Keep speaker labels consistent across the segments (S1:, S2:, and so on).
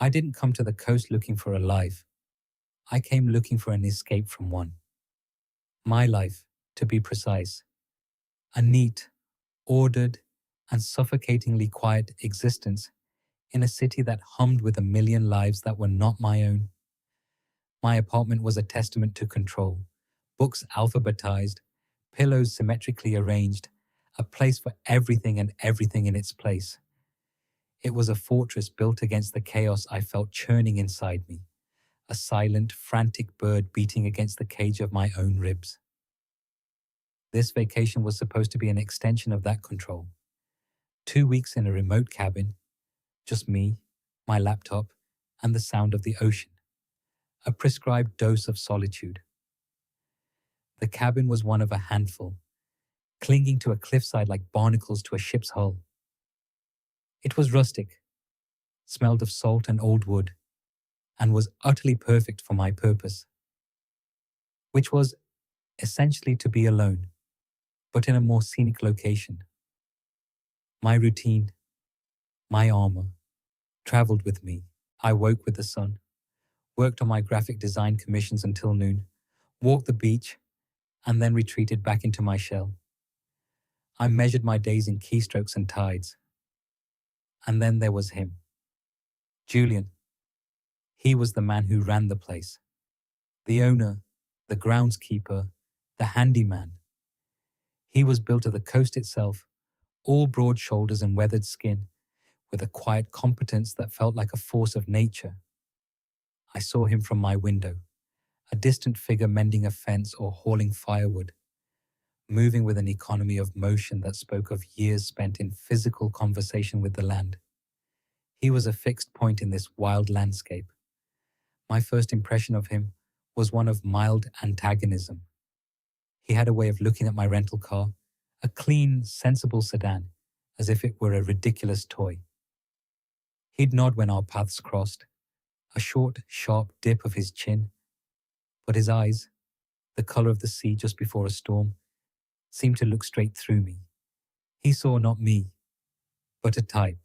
S1: I didn't come to the coast looking for a life. I came looking for an escape from one. My life, to be precise. A neat, ordered, and suffocatingly quiet existence in a city that hummed with a million lives that were not my own. My apartment was a testament to control, books alphabetized, pillows symmetrically arranged, a place for everything and everything in its place. It was a fortress built against the chaos I felt churning inside me, a silent, frantic bird beating against the cage of my own ribs. This vacation was supposed to be an extension of that control. 2 weeks in a remote cabin, just me, my laptop, and the sound of the ocean. A prescribed dose of solitude. The cabin was one of a handful, clinging to a cliffside like barnacles to a ship's hull. It was rustic, smelled of salt and old wood, and was utterly perfect for my purpose, which was essentially to be alone, but in a more scenic location. My routine, my armor, traveled with me. I woke with the sun, worked on my graphic design commissions until noon, walked the beach, and then retreated back into my shell. I measured my days in keystrokes and tides. And then there was him. Julian. He was the man who ran the place. The owner, the groundskeeper, the handyman. He was built of the coast itself, all broad shoulders and weathered skin, with a quiet competence that felt like a force of nature. I saw him from my window, a distant figure mending a fence or hauling firewood, moving with an economy of motion that spoke of years spent in physical conversation with the land. He was a fixed point in this wild landscape. My first impression of him was one of mild antagonism. He had a way of looking at my rental car, a clean, sensible sedan, as if it were a ridiculous toy. He'd nod when our paths crossed, a short, sharp dip of his chin, but his eyes, the color of the sea just before a storm, seemed to look straight through me. He saw not me, but a type,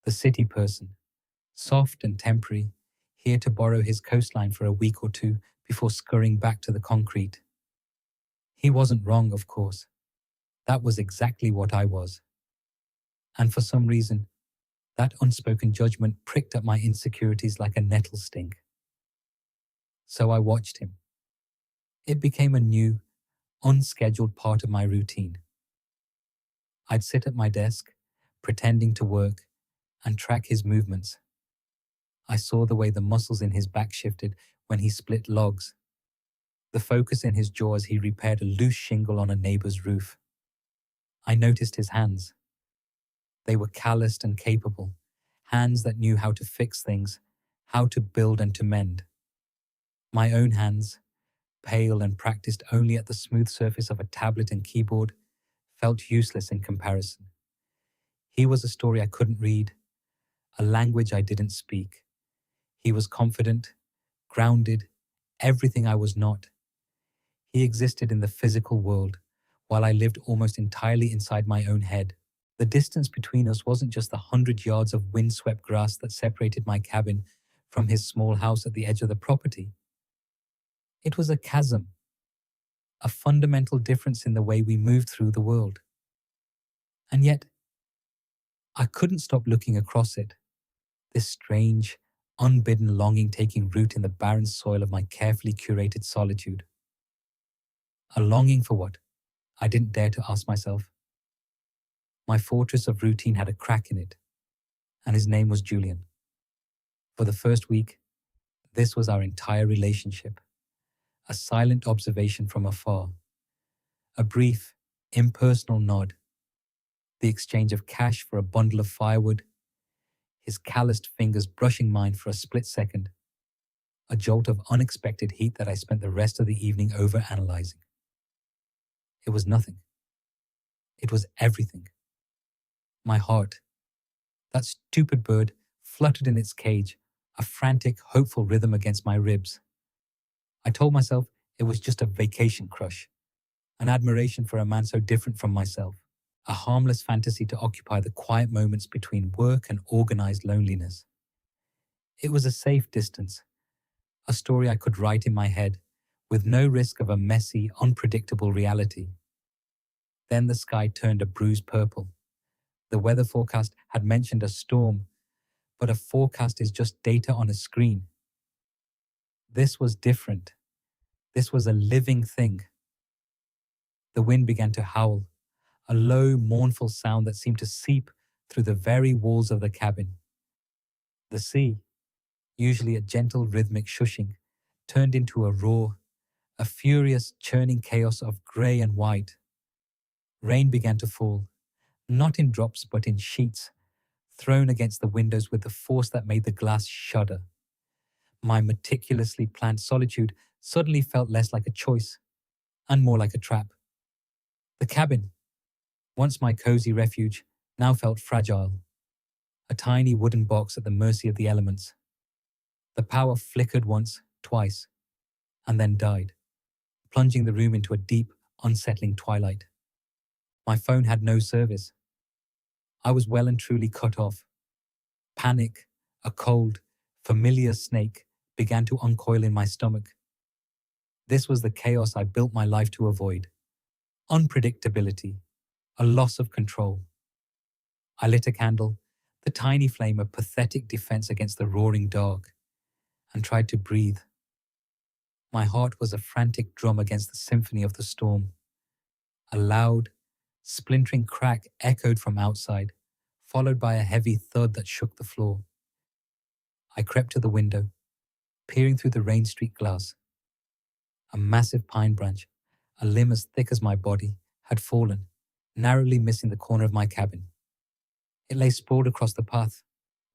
S1: the city person, soft and temporary, here to borrow his coastline for a week or two before scurrying back to the concrete. He wasn't wrong, of course. That was exactly what I was. And for some reason, that unspoken judgment pricked at my insecurities like a nettle sting. So I watched him. It became a new, unscheduled part of my routine. I'd sit at my desk, pretending to work, and track his movements. I saw the way the muscles in his back shifted when he split logs, the focus in his jaw as he repaired a loose shingle on a neighbor's roof. I noticed his hands. They were calloused and capable, hands that knew how to fix things, how to build and to mend. My own hands, pale and practiced only at the smooth surface of a tablet and keyboard, felt useless in comparison. He was a story I couldn't read, a language I didn't speak. He was confident, grounded, everything I was not. He existed in the physical world, while I lived almost entirely inside my own head. The distance between us wasn't just the 100 yards of windswept grass that separated my cabin from his small house at the edge of the property. It was a chasm, a fundamental difference in the way we moved through the world. And yet, I couldn't stop looking across it, this strange, unbidden longing taking root in the barren soil of my carefully curated solitude. A longing for what? I didn't dare to ask myself. My fortress of routine had a crack in it, and his name was Julian. For the first week, this was our entire relationship. A silent observation from afar, a brief, impersonal nod, the exchange of cash for a bundle of firewood, his calloused fingers brushing mine for a split second, a jolt of unexpected heat that I spent the rest of the evening over-analyzing. It was nothing. It was everything. My heart, that stupid bird, fluttered in its cage, a frantic, hopeful rhythm against my ribs. I told myself it was just a vacation crush, an admiration for a man so different from myself, a harmless fantasy to occupy the quiet moments between work and organized loneliness. It was a safe distance, a story I could write in my head, with no risk of a messy, unpredictable reality. Then the sky turned a bruised purple. The weather forecast had mentioned a storm, but a forecast is just data on a screen. This was different. This was a living thing. The wind began to howl, a low, mournful sound that seemed to seep through the very walls of the cabin. The sea, usually a gentle rhythmic shushing, turned into a roar, a furious churning chaos of grey and white. Rain began to fall, not in drops but in sheets, thrown against the windows with the force that made the glass shudder. My meticulously planned solitude suddenly felt less like a choice and more like a trap. The cabin, once my cozy refuge, now felt fragile, a tiny wooden box at the mercy of the elements. The power flickered once, twice, and then died, plunging the room into a deep, unsettling twilight. My phone had no service. I was well and truly cut off. Panic, a cold, familiar snake, began to uncoil in my stomach. This was the chaos I built my life to avoid. Unpredictability, a loss of control. I lit a candle, the tiny flame a pathetic defense against the roaring dark, and tried to breathe. My heart was a frantic drum against the symphony of the storm. A loud, splintering crack echoed from outside, followed by a heavy thud that shook the floor. I crept to the window, peering through the rain-streaked glass. A massive pine branch, a limb as thick as my body, had fallen, narrowly missing the corner of my cabin. It lay sprawled across the path,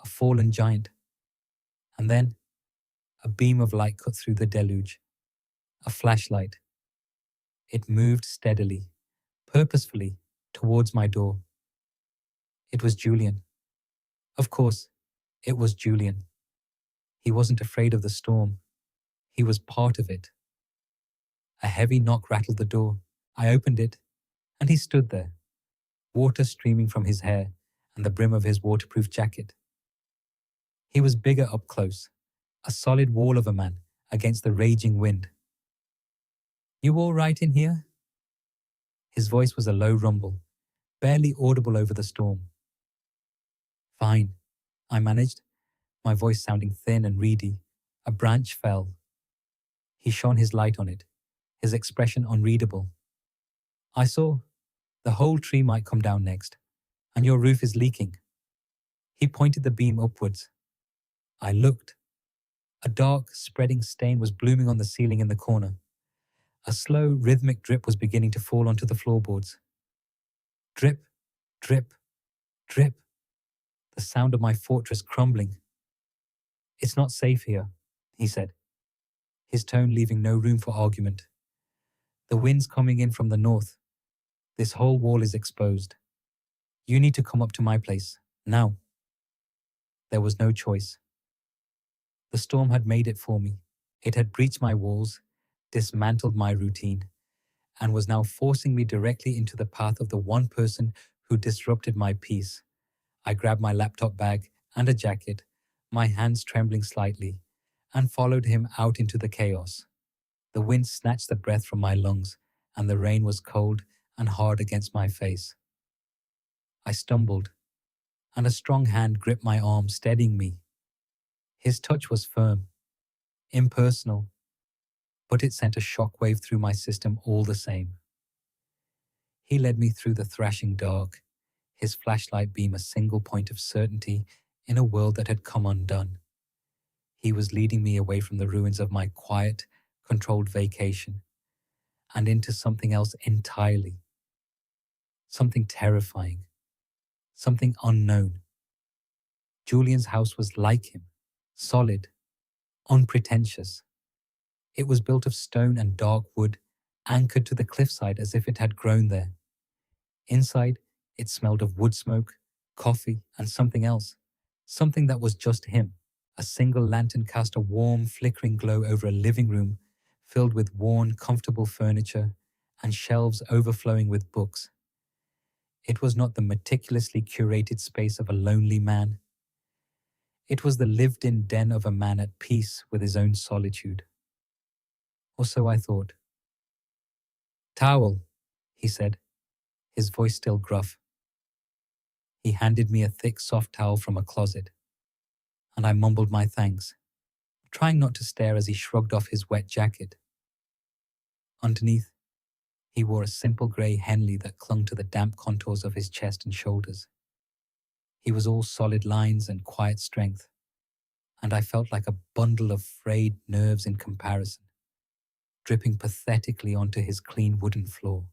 S1: a fallen giant. And then, a beam of light cut through the deluge. A flashlight. It moved steadily, purposefully, towards my door. It was Julian. Of course, it was Julian. He wasn't afraid of the storm. He was part of it. A heavy knock rattled the door. I opened it, and he stood there, water streaming from his hair and the brim of his waterproof jacket. He was bigger up close, a solid wall of a man against the raging wind. "You all right in here?" His voice was a low rumble, barely audible over the storm. "Fine," I managed, my voice sounding thin and reedy. A branch fell. He shone his light on it, his expression unreadable. "I saw. The whole tree might come down next, and your roof is leaking." He pointed the beam upwards. I looked. A dark, spreading stain was blooming on the ceiling in the corner. A slow, rhythmic drip was beginning to fall onto the floorboards. Drip, drip, drip. The sound of my fortress crumbling. "It's not safe here," he said, his tone leaving no room for argument. "The wind's coming in from the north. This whole wall is exposed. You need to come up to my place, now." There was no choice. The storm had made it for me. It had breached my walls, dismantled my routine, and was now forcing me directly into the path of the one person who disrupted my peace. I grabbed my laptop bag and a jacket, my hands trembling slightly, and followed him out into the chaos. The wind snatched the breath from my lungs, and the rain was cold and hard against my face. I stumbled, and a strong hand gripped my arm, steadying me. His touch was firm, impersonal, but it sent a shockwave through my system all the same. He led me through the thrashing dark, his flashlight beam a single point of certainty in a world that had come undone. He was leading me away from the ruins of my quiet, controlled vacation and into something else entirely. Something terrifying, something unknown. Julian's house was like him, solid, unpretentious. It was built of stone and dark wood, anchored to the cliffside as if it had grown there. Inside, it smelled of wood smoke, coffee, and something else, something that was just him. A single lantern cast a warm, flickering glow over a living room filled with worn, comfortable furniture and shelves overflowing with books. It was not the meticulously curated space of a lonely man. It was the lived-in den of a man at peace with his own solitude. Or so I thought. "Towel," he said, his voice still gruff. He handed me a thick, soft towel from a closet, and I mumbled my thanks, trying not to stare as he shrugged off his wet jacket. Underneath, he wore a simple grey Henley that clung to the damp contours of his chest and shoulders. He was all solid lines and quiet strength, and I felt like a bundle of frayed nerves in comparison, dripping pathetically onto his clean wooden floor.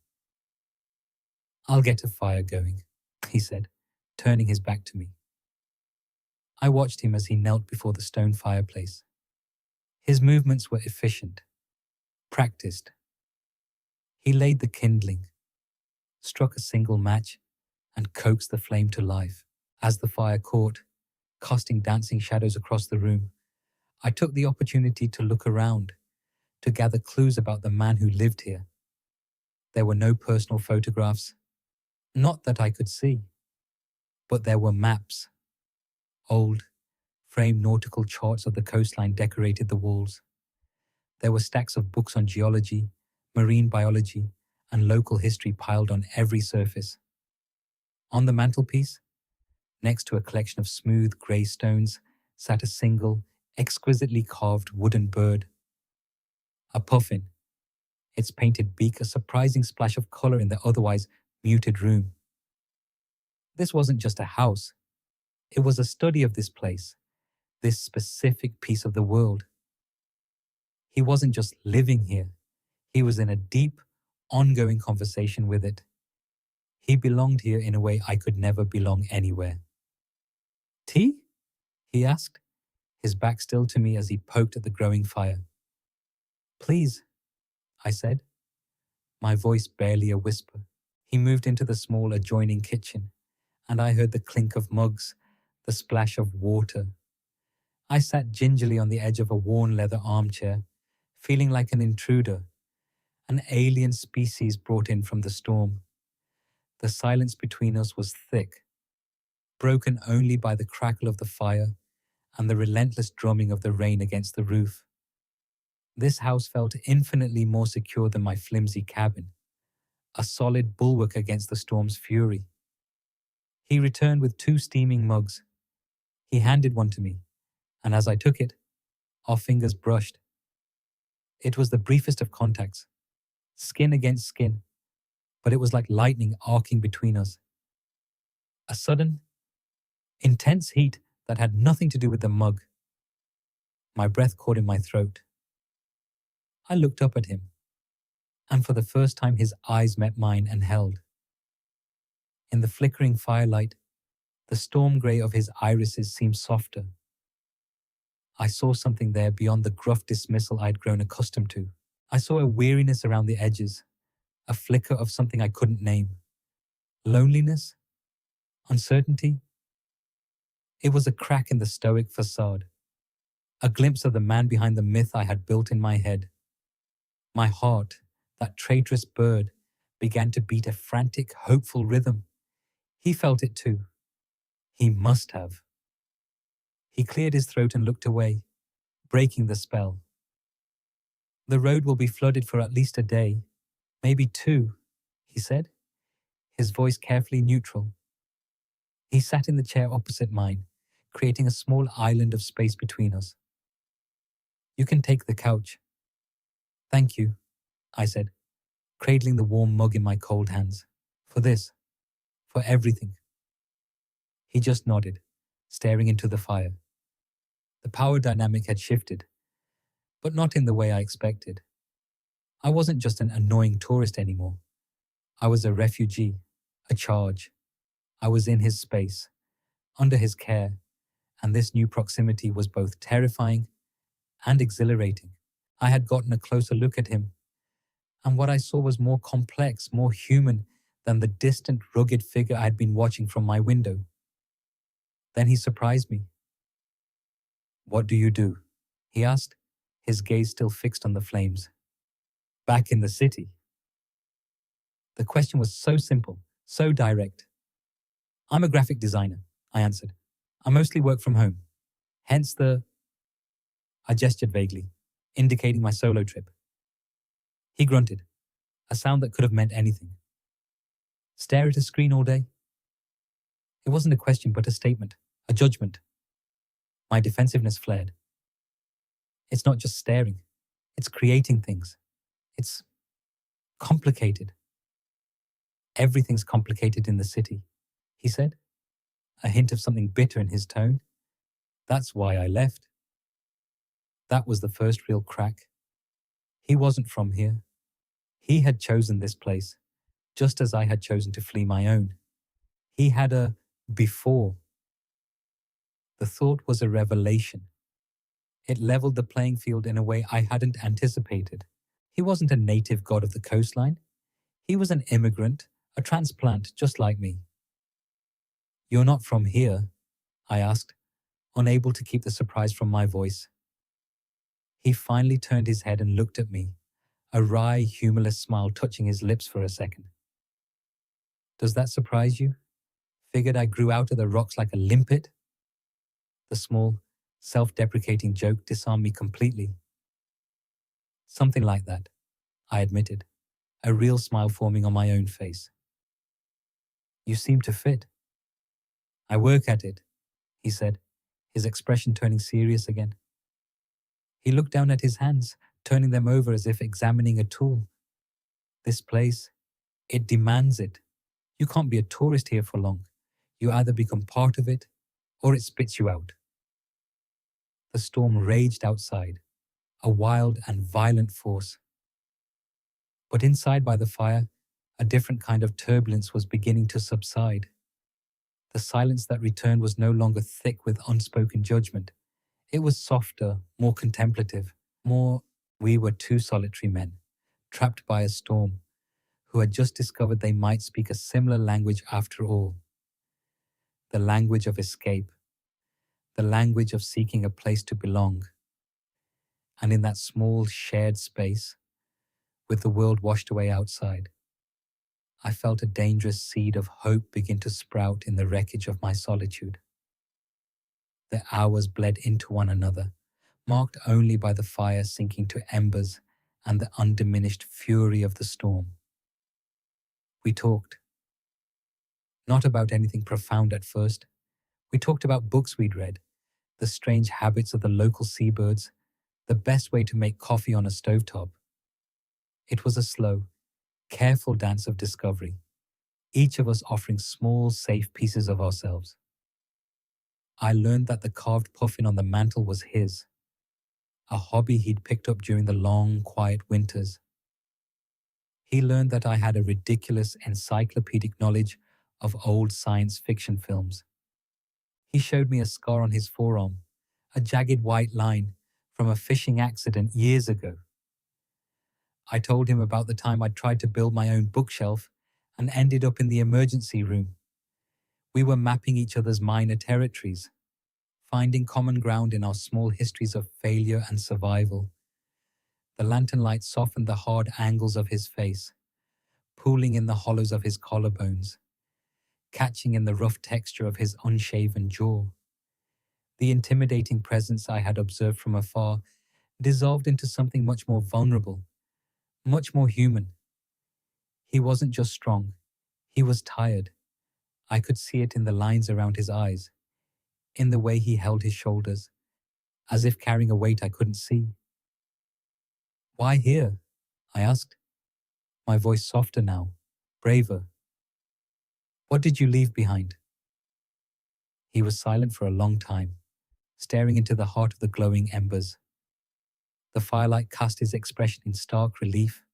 S1: "I'll get a fire going," he said, turning his back to me. I watched him as he knelt before the stone fireplace. His movements were efficient, practiced. He laid the kindling, struck a single match, and coaxed the flame to life. As the fire caught, casting dancing shadows across the room, I took the opportunity to look around, to gather clues about the man who lived here. There were no personal photographs, not that I could see, but there were maps. Old, framed nautical charts of the coastline decorated the walls. There were stacks of books on geology, marine biology, and local history piled on every surface. On the mantelpiece, next to a collection of smooth grey stones, sat a single, exquisitely carved wooden bird. A puffin, its painted beak a surprising splash of colour in the otherwise muted room. This wasn't just a house. It was a study of this place, this specific piece of the world. He wasn't just living here. He was in a deep, ongoing conversation with it. He belonged here in a way I could never belong anywhere. "Tea?" he asked, his back still to me as he poked at the growing fire. "Please," I said, my voice barely a whisper. He moved into the small adjoining kitchen, and I heard the clink of mugs, the splash of water. I sat gingerly on the edge of a worn leather armchair, feeling like an intruder, an alien species brought in from the storm. The silence between us was thick, broken only by the crackle of the fire and the relentless drumming of the rain against the roof. This house felt infinitely more secure than my flimsy cabin, a solid bulwark against the storm's fury. He returned with 2 steaming mugs. He handed one to me, and as I took it, our fingers brushed. It was the briefest of contacts, skin against skin, but it was like lightning arcing between us. A sudden, intense heat that had nothing to do with the mug. My breath caught in my throat. I looked up at him, and for the first time his eyes met mine and held. In the flickering firelight, the storm grey of his irises seemed softer. I saw something there beyond the gruff dismissal I'd grown accustomed to. I saw a weariness around the edges, a flicker of something I couldn't name. Loneliness? Uncertainty? It was a crack in the stoic facade, a glimpse of the man behind the myth I had built in my head. My heart, that traitorous bird, began to beat a frantic, hopeful rhythm. He felt it too. He must have. He cleared his throat and looked away, breaking the spell. "The road will be flooded for at least a day, maybe 2, he said, his voice carefully neutral. He sat in the chair opposite mine, creating a small island of space between us. "You can take the couch." "Thank you," I said, cradling the warm mug in my cold hands. "For this, for everything." He just nodded, staring into the fire. The power dynamic had shifted, but not in the way I expected. I wasn't just an annoying tourist anymore. I was a refugee, a charge. I was in his space, under his care, and this new proximity was both terrifying and exhilarating. I had gotten a closer look at him, and what I saw was more complex, more human than the distant, rugged figure I had been watching from my window. Then he surprised me. "What do you do?" he asked, his gaze still fixed on the flames. "Back in the city?" The question was so simple, so direct. "I'm a graphic designer," I answered. "I mostly work from home." Hence I gestured vaguely, indicating my solo trip. He grunted, a sound that could have meant anything. Stare at a screen all day? It wasn't a question, but a statement, a judgment. My defensiveness flared. It's not just staring, it's creating things. It's complicated. Everything's complicated in the city, he said, a hint of something bitter in his tone. That's why I left. That was the first real crack. He wasn't from here. He had chosen this place, just as I had chosen to flee my own. He had a before. The thought was a revelation. It leveled the playing field in a way I hadn't anticipated. He wasn't a native god of the coastline. He was an immigrant, a transplant just like me. You're not from here? I asked, unable to keep the surprise from my voice. He finally turned his head and looked at me, a wry, humorless smile touching his lips for a second. Does that surprise you? Figured I grew out of the rocks like a limpet? The small, self-deprecating joke disarmed me completely. Something like that, I admitted, a real smile forming on my own face. You seem to fit. I work at it, he said, his expression turning serious again. He looked down at his hands, turning them over as if examining a tool. This place, it demands it. You can't be a tourist here for long. You either become part of it, or it spits you out. The storm raged outside, a wild and violent force. But inside by the fire, a different kind of turbulence was beginning to subside. The silence that returned was no longer thick with unspoken judgment. It was softer, more contemplative, more, we were two solitary men, trapped by a storm, who had just discovered they might speak a similar language after all. The language of escape, the language of seeking a place to belong. And in that small shared space, with the world washed away outside, I felt a dangerous seed of hope begin to sprout in the wreckage of my solitude. The hours bled into one another, marked only by the fire sinking to embers and the undiminished fury of the storm. We talked. Not about anything profound at first. We talked about books we'd read, the strange habits of the local seabirds, the best way to make coffee on a stovetop. It was a slow, careful dance of discovery, each of us offering small, safe pieces of ourselves. I learned that the carved puffin on the mantel was his, a hobby he'd picked up during the long, quiet winters. He learned that I had a ridiculous encyclopedic knowledge of old science fiction films. He showed me a scar on his forearm, a jagged white line from a fishing accident years ago. I told him about the time I'd tried to build my own bookshelf and ended up in the emergency room. We were mapping each other's minor territories, finding common ground in our small histories of failure and survival. The lantern light softened the hard angles of his face, pooling in the hollows of his collarbones, catching in the rough texture of his unshaven jaw. The intimidating presence I had observed from afar dissolved into something much more vulnerable, much more human. He wasn't just strong, he was tired. I could see it in the lines around his eyes, in the way he held his shoulders, as if carrying a weight I couldn't see. Why here? I asked, my voice softer now, braver. What did you leave behind? He was silent for a long time, staring into the heart of the glowing embers. The firelight cast his expression in stark relief,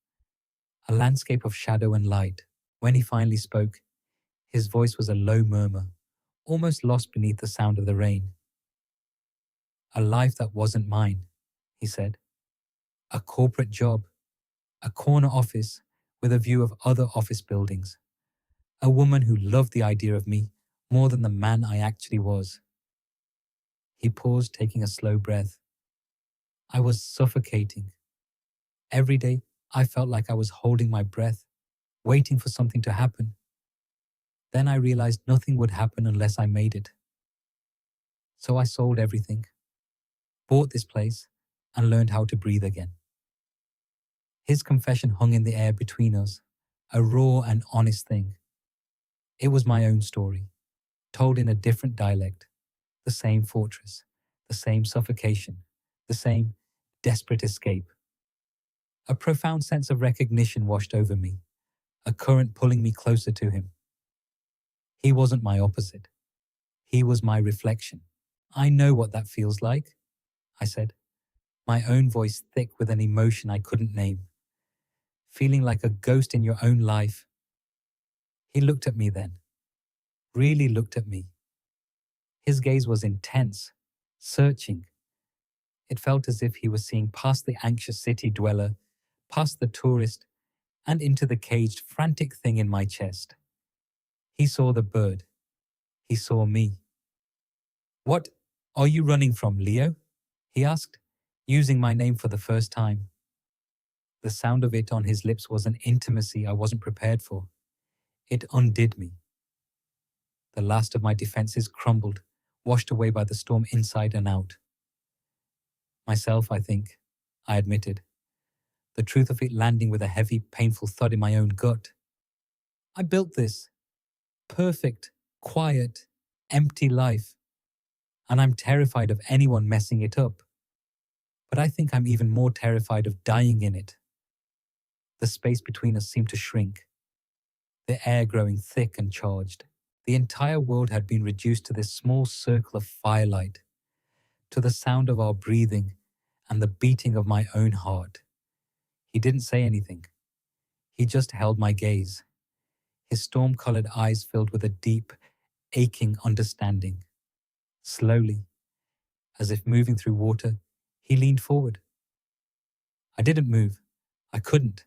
S1: a landscape of shadow and light. When he finally spoke, his voice was a low murmur, almost lost beneath the sound of the rain. A life that wasn't mine, he said. A corporate job, a corner office with a view of other office buildings. A woman who loved the idea of me more than the man I actually was. He paused, taking a slow breath. I was suffocating. Every day, I felt like I was holding my breath, waiting for something to happen. Then I realized nothing would happen unless I made it. So I sold everything, bought this place, and learned how to breathe again. His confession hung in the air between us, a raw and honest thing. It was my own story, told in a different dialect, the same fortress, the same suffocation, the same desperate escape. A profound sense of recognition washed over me, a current pulling me closer to him. He wasn't my opposite. He was my reflection. I know what that feels like, I said, my own voice thick with an emotion I couldn't name. Feeling like a ghost in your own life. He looked at me then, really looked at me. His gaze was intense, searching. It felt as if he was seeing past the anxious city dweller, past the tourist, and into the caged, frantic thing in my chest. He saw the bird. He saw me. "What are you running from, Leo?" he asked, using my name for the first time. The sound of it on his lips was an intimacy I wasn't prepared for. It undid me. The last of my defenses crumbled, washed away by the storm inside and out. Myself, I think, I admitted, the truth of it landing with a heavy, painful thud in my own gut. I built this perfect, quiet, empty life, and I'm terrified of anyone messing it up. But I think I'm even more terrified of dying in it. The space between us seemed to shrink, the air growing thick and charged. The entire world had been reduced to this small circle of firelight, to the sound of our breathing and the beating of my own heart. He didn't say anything. He just held my gaze, his storm-colored eyes filled with a deep, aching understanding. Slowly, as if moving through water, he leaned forward. I didn't move. I couldn't.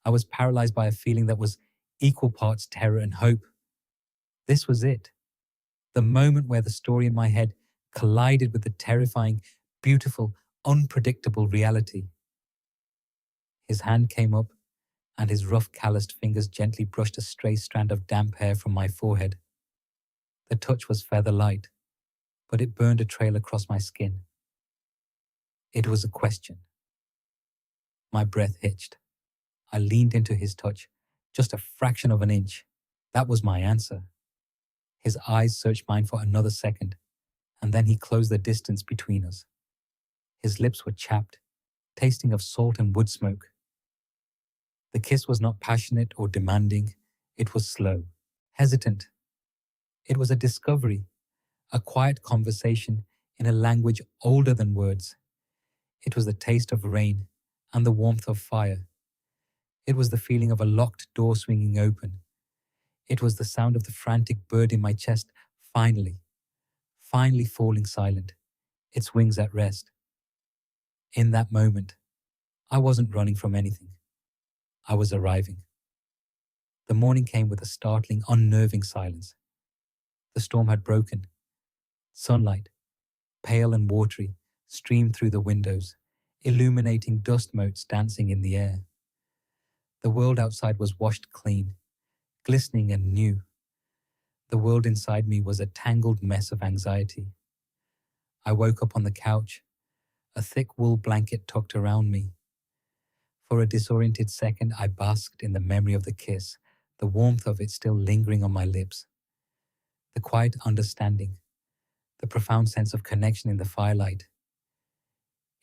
S1: I was paralyzed by a feeling that was equal parts terror and hope. This was it. The moment where the story in my head collided with the terrifying, beautiful, unpredictable reality. His hand came up, and his rough, calloused fingers gently brushed a stray strand of damp hair from my forehead. The touch was feather light, but it burned a trail across my skin. It was a question. My breath hitched. I leaned into his touch, just a fraction of an inch. That was my answer. His eyes searched mine for another second, and then he closed the distance between us. His lips were chapped, tasting of salt and wood smoke. The kiss was not passionate or demanding. It was slow, hesitant. It was a discovery, a quiet conversation in a language older than words. It was the taste of rain and the warmth of fire. It was the feeling of a locked door swinging open. It was the sound of the frantic bird in my chest finally falling silent, its wings at rest. In that moment, I wasn't running from anything. I was arriving. The morning came with a startling, unnerving silence. The storm had broken. Sunlight, pale and watery, streamed through the windows, illuminating dust motes dancing in the air. The world outside was washed clean, glistening and new. The world inside me was a tangled mess of anxiety. I woke up on the couch, a thick wool blanket tucked around me. For a disoriented second, I basked in the memory of the kiss, the warmth of it still lingering on my lips. The quiet understanding, the profound sense of connection in the firelight.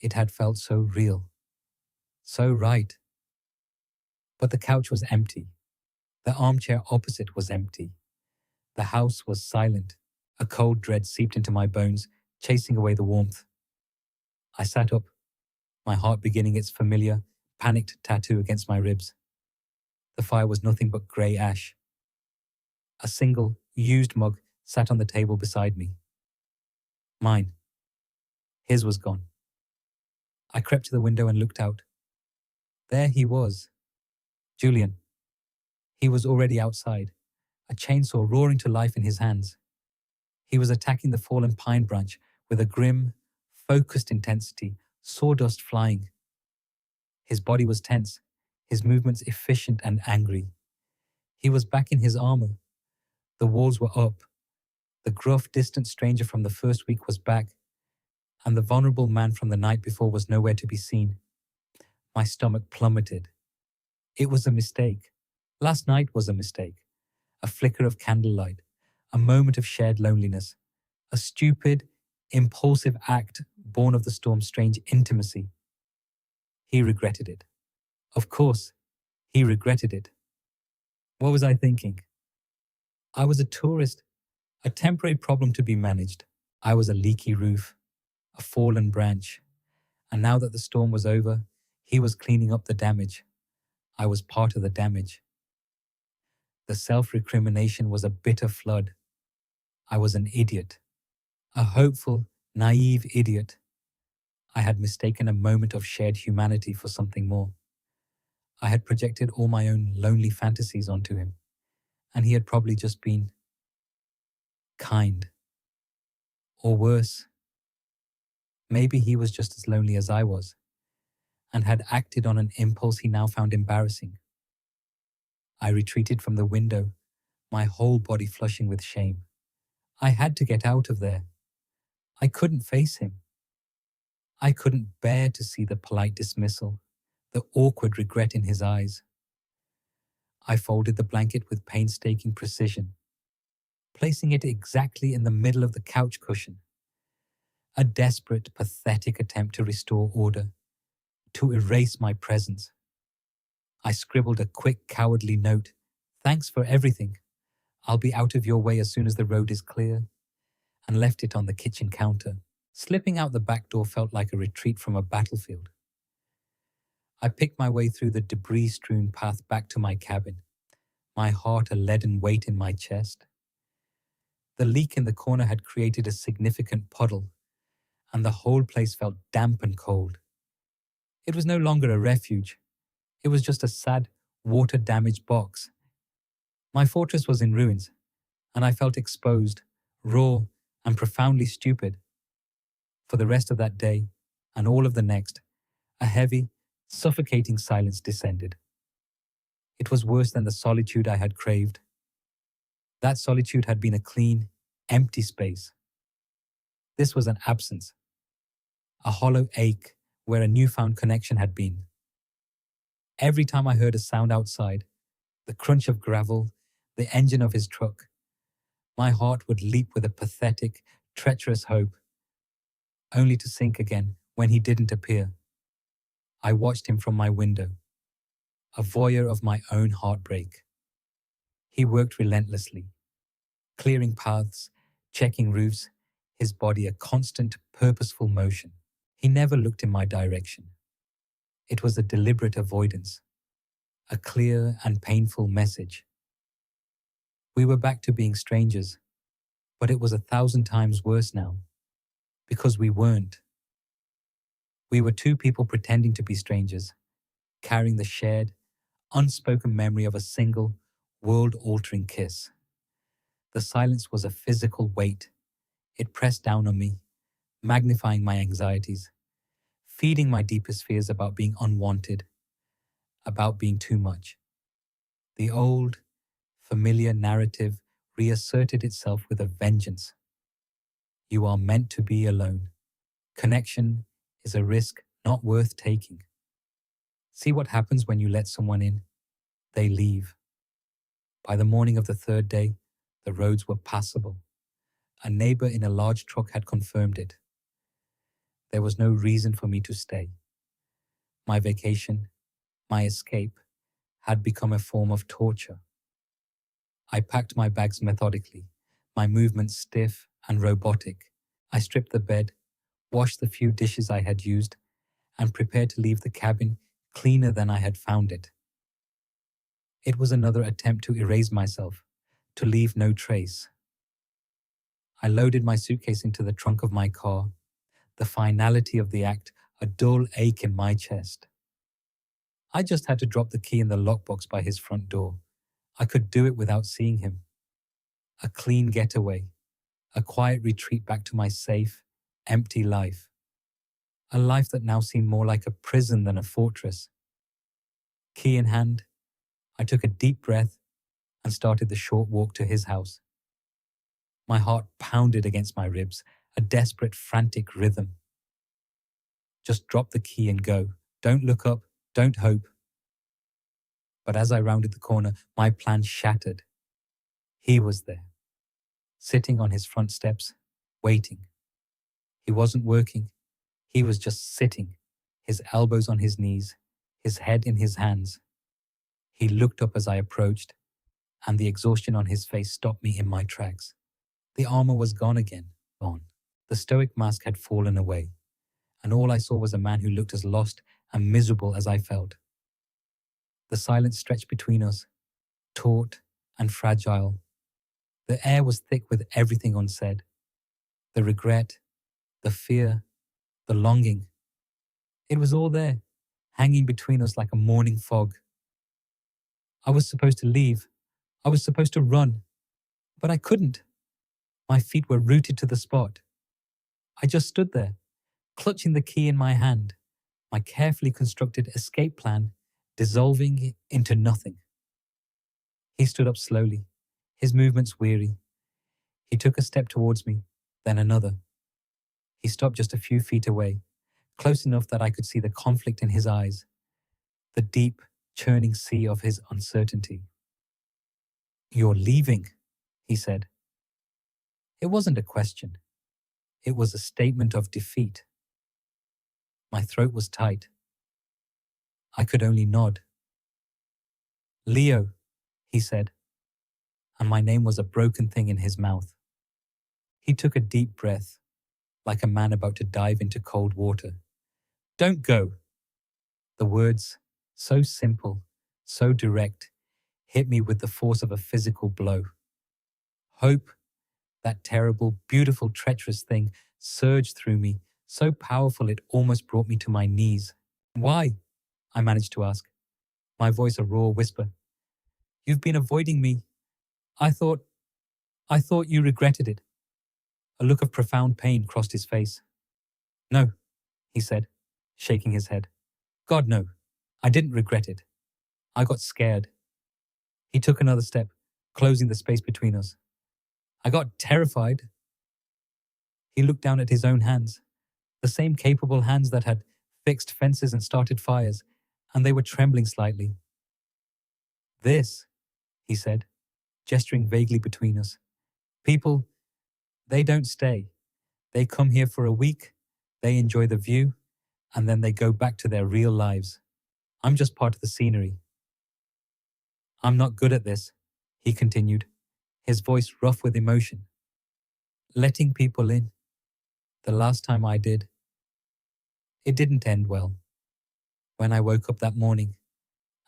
S1: It had felt so real, so right. But the couch was empty. The armchair opposite was empty. The house was silent. A cold dread seeped into my bones, chasing away the warmth. I sat up, my heart beginning its familiar, panicked tattoo against my ribs. The fire was nothing but grey ash. A single, used mug sat on the table beside me. Mine. His was gone. I crept to the window and looked out. There he was. Julian. He was already outside, a chainsaw roaring to life in his hands. He was attacking the fallen pine branch with a grim, focused intensity, sawdust flying. His body was tense, his movements efficient and angry. He was back in his armor. The walls were up. The gruff, distant stranger from the first week was back, and the vulnerable man from the night before was nowhere to be seen. My stomach plummeted. It was a mistake. Last night was a mistake. A flicker of candlelight, a moment of shared loneliness, a stupid, impulsive act born of the storm's strange intimacy. He regretted it. Of course, he regretted it. What was I thinking? I was a tourist, a temporary problem to be managed. I was a leaky roof, a fallen branch, and now that the storm was over, he was cleaning up the damage. I was part of the damage. The self-recrimination was a bitter flood. I was an idiot, a hopeful, naive idiot. I had mistaken a moment of shared humanity for something more. I had projected all my own lonely fantasies onto him, and he had probably just been kind. Or worse, maybe he was just as lonely as I was, and had acted on an impulse he now found embarrassing. I retreated from the window, my whole body flushing with shame. I had to get out of there. I couldn't face him. I couldn't bear to see the polite dismissal, the awkward regret in his eyes. I folded the blanket with painstaking precision, placing it exactly in the middle of the couch cushion. A desperate, pathetic attempt to restore order, to erase my presence. I scribbled a quick, cowardly note. "Thanks for everything. I'll be out of your way as soon as the road is clear," and left it on the kitchen counter. Slipping out the back door felt like a retreat from a battlefield. I picked my way through the debris-strewn path back to my cabin, my heart a leaden weight in my chest. The leak in the corner had created a significant puddle, and the whole place felt damp and cold. It was no longer a refuge. It was just a sad, water-damaged box. My fortress was in ruins, and I felt exposed, raw, and profoundly stupid. For the rest of that day, and all of the next, a heavy, suffocating silence descended. It was worse than the solitude I had craved. That solitude had been a clean, empty space. This was an absence, a hollow ache where a newfound connection had been. Every time I heard a sound outside, the crunch of gravel, the engine of his truck, my heart would leap with a pathetic, treacherous hope, only to sink again when he didn't appear. I watched him from my window, a voyeur of my own heartbreak. He worked relentlessly, clearing paths, checking roofs, his body a constant, purposeful motion. He never looked in my direction. It was a deliberate avoidance, a clear and painful message. We were back to being strangers, but it was 1,000 times worse now, because we weren't. We were two people pretending to be strangers, carrying the shared, unspoken memory of a single, world-altering kiss. The silence was a physical weight. It pressed down on me, magnifying my anxieties, feeding my deepest fears about being unwanted, about being too much. The old, familiar narrative reasserted itself with a vengeance. You are meant to be alone. Connection is a risk not worth taking. See what happens when you let someone in. They leave. By the morning of the third day, the roads were passable. A neighbor in a large truck had confirmed it. There was no reason for me to stay. My vacation, my escape, had become a form of torture. I packed my bags methodically, my movements stiff and robotic. I stripped the bed, washed the few dishes I had used, and prepared to leave the cabin cleaner than I had found it. It was another attempt to erase myself, to leave no trace. I loaded my suitcase into the trunk of my car, the finality of the act a dull ache in my chest. I just had to drop the key in the lockbox by his front door. I could do it without seeing him. A clean getaway, a quiet retreat back to my safe, empty life. A life that now seemed more like a prison than a fortress. Key in hand, I took a deep breath and started the short walk to his house. My heart pounded against my ribs, a desperate, frantic rhythm. Just drop the key and go. Don't look up. Don't hope. But as I rounded the corner, my plan shattered. He was there, sitting on his front steps, waiting. He wasn't working. He was just sitting, his elbows on his knees, his head in his hands. He looked up as I approached, and the exhaustion on his face stopped me in my tracks. The armor was gone again, gone. The stoic mask had fallen away, and all I saw was a man who looked as lost and miserable as I felt. The silence stretched between us, taut and fragile. The air was thick with everything unsaid. The regret, the fear, the longing. It was all there, hanging between us like a morning fog. I was supposed to leave. I was supposed to run, but I couldn't. My feet were rooted to the spot. I just stood there, clutching the key in my hand, my carefully constructed escape plan dissolving into nothing. He stood up slowly, his movements weary. He took a step towards me, then another. He stopped just a few feet away, close enough that I could see the conflict in his eyes, the deep, churning sea of his uncertainty. "You're leaving," he said. It wasn't a question. It was a statement of defeat. My throat was tight. I could only nod. "Leo," he said, and my name was a broken thing in his mouth. He took a deep breath, like a man about to dive into cold water. "Don't go." The words, so simple, so direct, hit me with the force of a physical blow. Hope, that terrible, beautiful, treacherous thing, surged through me, so powerful it almost brought me to my knees. "Why?" I managed to ask, my voice a raw whisper. "You've been avoiding me. I thought you regretted it." A look of profound pain crossed his face. "No," he said, shaking his head. "God, no. I didn't regret it. I got scared." He took another step, closing the space between us. "I got terrified." He looked down at his own hands, the same capable hands that had fixed fences and started fires, and they were trembling slightly. "This," he said, gesturing vaguely between us. "People, they don't stay. They come here for a week, they enjoy the view, and then they go back to their real lives. I'm just part of the scenery." "I'm not good at this," he continued, his voice rough with emotion. "Letting people in. The last time I did, it didn't end well. When I woke up that morning,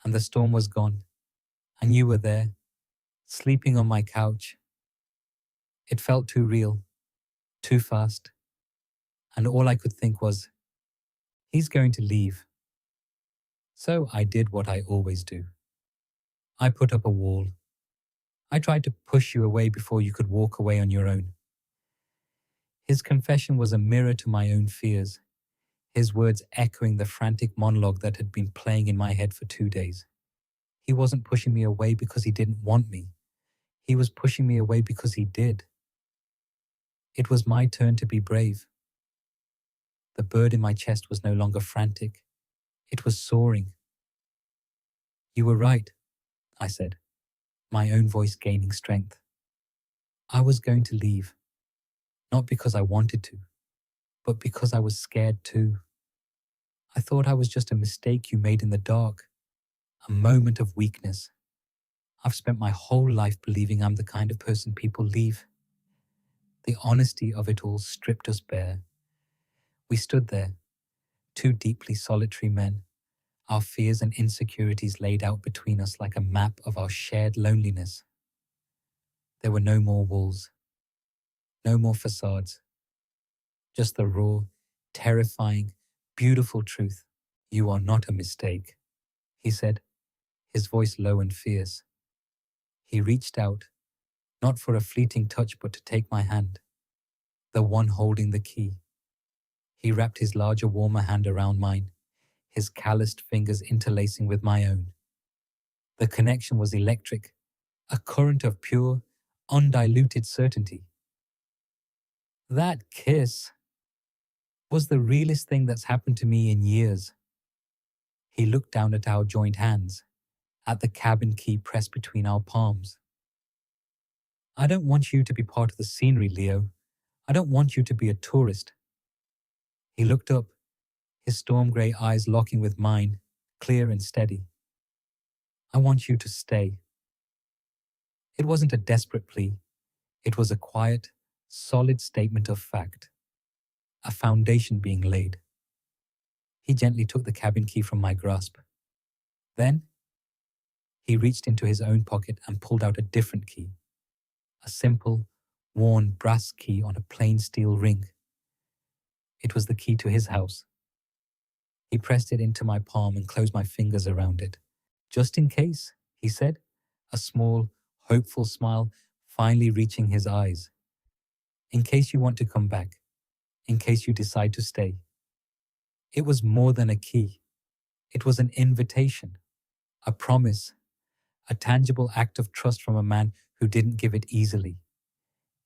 S1: and the storm was gone, and you were there, sleeping on my couch. It felt too real, too fast, and all I could think was, he's going to leave. So I did what I always do. I put up a wall. I tried to push you away before you could walk away on your own." His confession was a mirror to my own fears, his words echoing the frantic monologue that had been playing in my head for 2 days. He wasn't pushing me away because he didn't want me. He was pushing me away because he did. It was my turn to be brave. The bird in my chest was no longer frantic. It was soaring. "You were right," I said, my own voice gaining strength. "I was going to leave, not because I wanted to, but because I was scared too. I thought I was just a mistake you made in the dark, a moment of weakness. I've spent my whole life believing I'm the kind of person people leave." The honesty of it all stripped us bare. We stood there, two deeply solitary men, our fears and insecurities laid out between us like a map of our shared loneliness. There were no more walls, no more facades, just the raw, terrifying, beautiful truth. "You are not a mistake," he said, his voice low and fierce. He reached out, not for a fleeting touch but to take my hand, the one holding the key. He wrapped his larger, warmer hand around mine, his calloused fingers interlacing with my own. The connection was electric, a current of pure, undiluted certainty. That kiss! Was the realest thing that's happened to me in years. He looked down at our joined hands, at the cabin key pressed between our palms. I don't want you to be part of the scenery, Leo. I don't want you to be a tourist. He looked up, his storm grey eyes locking with mine, clear and steady. I want you to stay. It wasn't a desperate plea. It was a quiet, solid statement of fact. A foundation being laid. He gently took the cabin key from my grasp. Then, he reached into his own pocket and pulled out a different key. A simple, worn brass key on a plain steel ring. It was the key to his house. He pressed it into my palm and closed my fingers around it. Just in case, he said, a small, hopeful smile finally reaching his eyes. In case you want to come back. In case you decide to stay. It was more than a key. It was an invitation, a promise, a tangible act of trust from a man who didn't give it easily.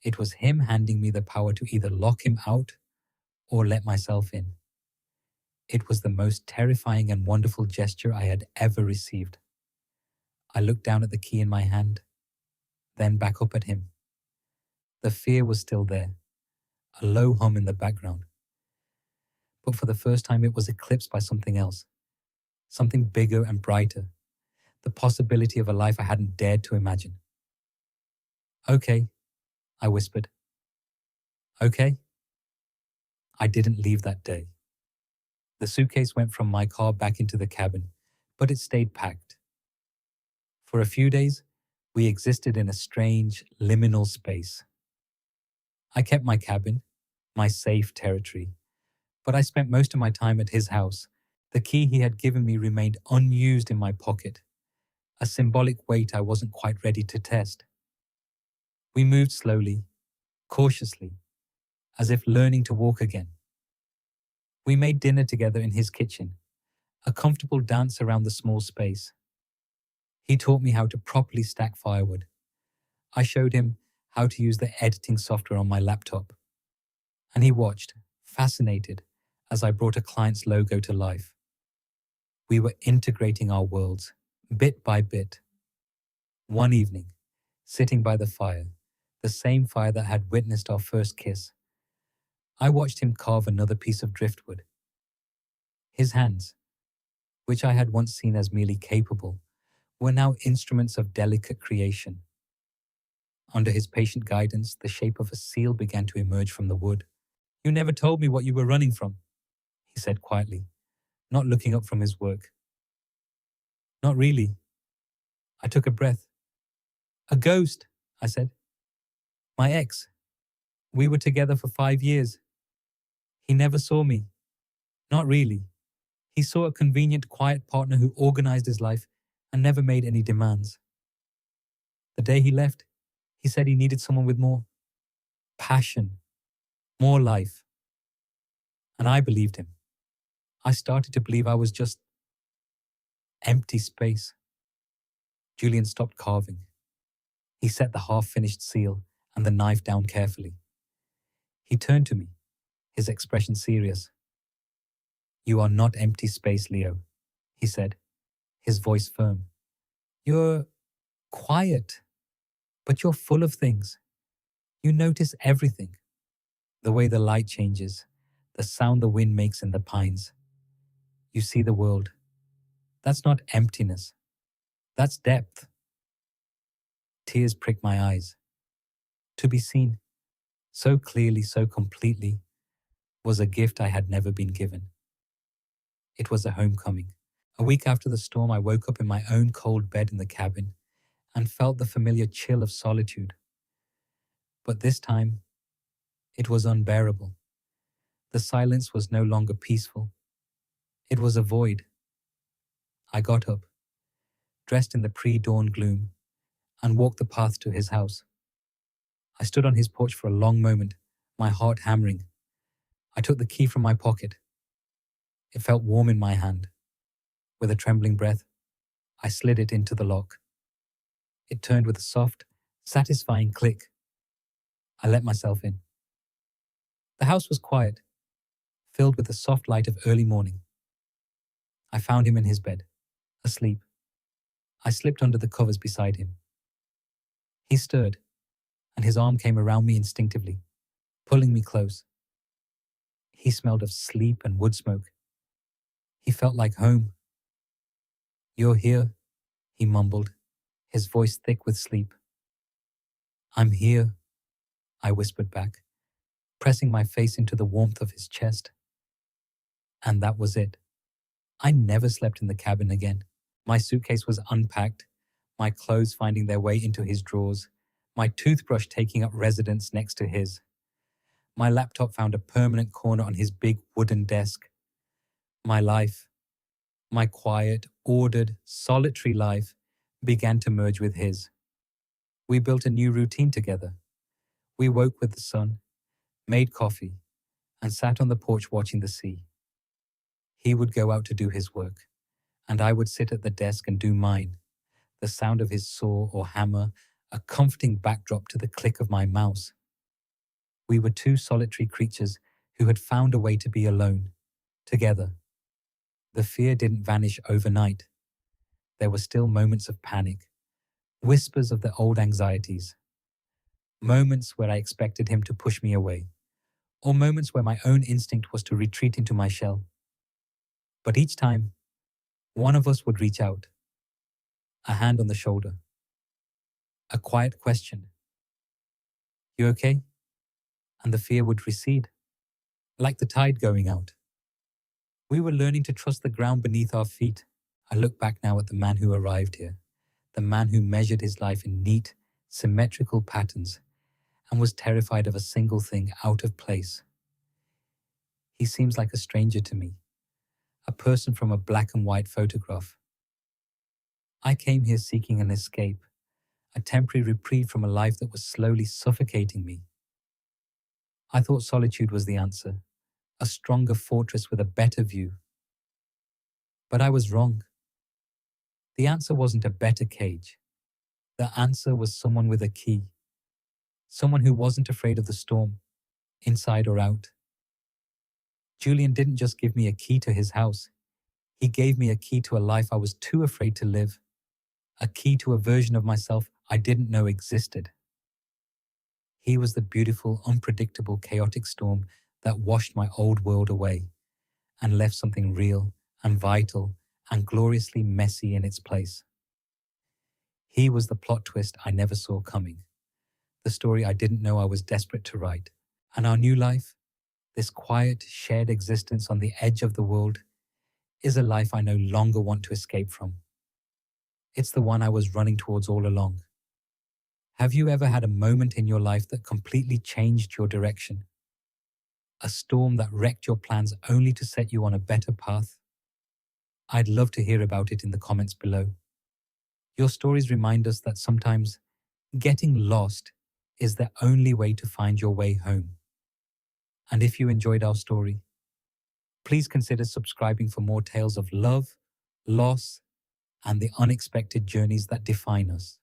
S1: It was him handing me the power to either lock him out or let myself in. It was the most terrifying and wonderful gesture I had ever received. I looked down at the key in my hand, then back up at him. The fear was still there, a low hum in the background. But for the first time it was eclipsed by something else, something bigger and brighter, the possibility of a life I hadn't dared to imagine. Okay, I whispered. Okay? I didn't leave that day. The suitcase went from my car back into the cabin, but it stayed packed. For a few days, we existed in a strange, liminal space. I kept my cabin, my safe territory, but I spent most of my time at his house. The key he had given me remained unused in my pocket, a symbolic weight I wasn't quite ready to test. We moved slowly, cautiously, as if learning to walk again. We made dinner together in his kitchen, a comfortable dance around the small space. He taught me how to properly stack firewood. I showed him how to use the editing software on my laptop. And he watched, fascinated, as I brought a client's logo to life. We were integrating our worlds, bit by bit. One evening, sitting by the fire, the same fire that had witnessed our first kiss, I watched him carve another piece of driftwood. His hands, which I had once seen as merely capable, were now instruments of delicate creation. Under his patient guidance, the shape of a seal began to emerge from the wood. "You never told me what you were running from," he said quietly, not looking up from his work. "Not really." I took a breath. "A ghost," I said. "My ex. We were together for 5 years. He never saw me. Not really. He saw a convenient, quiet partner who organized his life and never made any demands. The day he left, he said he needed someone with more passion, more life. And I believed him. I started to believe I was just empty space." Julian stopped carving. He set the half-finished seal and the knife down carefully. He turned to me, his expression serious. "You are not empty space, Leo," he said, his voice firm. "You're quiet, but you're full of things. You notice everything. The way the light changes, the sound the wind makes in the pines. You see the world. That's not emptiness. That's depth." Tears pricked my eyes. To be seen, so clearly, so completely, was a gift I had never been given. It was a homecoming. A week after the storm, I woke up in my own cold bed in the cabin and felt the familiar chill of solitude. But this time, it was unbearable. The silence was no longer peaceful. It was a void. I got up, dressed in the pre-dawn gloom, and walked the path to his house. I stood on his porch for a long moment, my heart hammering. I took the key from my pocket. It felt warm in my hand. With a trembling breath, I slid it into the lock. It turned with a soft, satisfying click. I let myself in. The house was quiet, filled with the soft light of early morning. I found him in his bed, asleep. I slipped under the covers beside him. He stirred, and his arm came around me instinctively, pulling me close. He smelled of sleep and wood smoke. He felt like home. "You're here," he mumbled, his voice thick with sleep. "I'm here," I whispered back, pressing my face into the warmth of his chest. And that was it. I never slept in the cabin again. My suitcase was unpacked, my clothes finding their way into his drawers, my toothbrush taking up residence next to his. My laptop found a permanent corner on his big wooden desk. My life, my quiet, ordered, solitary life, began to merge with his. We built a new routine together. We woke with the sun, made coffee, and sat on the porch watching the sea. He would go out to do his work, and I would sit at the desk and do mine, the sound of his saw or hammer a comforting backdrop to the click of my mouse. We were two solitary creatures who had found a way to be alone, together. The fear didn't vanish overnight. There were still moments of panic, whispers of the old anxieties, moments where I expected him to push me away, or moments where my own instinct was to retreat into my shell. But each time, one of us would reach out, a hand on the shoulder, a quiet question. "You okay?" And the fear would recede, like the tide going out. We were learning to trust the ground beneath our feet. I look back now at the man who arrived here, the man who measured his life in neat, symmetrical patterns and was terrified of a single thing out of place. He seems like a stranger to me, a person from a black and white photograph. I came here seeking an escape, a temporary reprieve from a life that was slowly suffocating me. I thought solitude was the answer, a stronger fortress with a better view. But I was wrong. The answer wasn't a better cage. The answer was someone with a key, someone who wasn't afraid of the storm, inside or out. Julian didn't just give me a key to his house. He gave me a key to a life I was too afraid to live, a key to a version of myself I didn't know existed. He was the beautiful, unpredictable, chaotic storm that washed my old world away and left something real and vital and gloriously messy in its place. He was the plot twist I never saw coming, the story I didn't know I was desperate to write. And our new life, this quiet, shared existence on the edge of the world, is a life I no longer want to escape from. It's the one I was running towards all along. Have you ever had a moment in your life that completely changed your direction? A storm that wrecked your plans only to set you on a better path? I'd love to hear about it in the comments below. Your stories remind us that sometimes getting lost is the only way to find your way home. And if you enjoyed our story, please consider subscribing for more tales of love, loss, and the unexpected journeys that define us.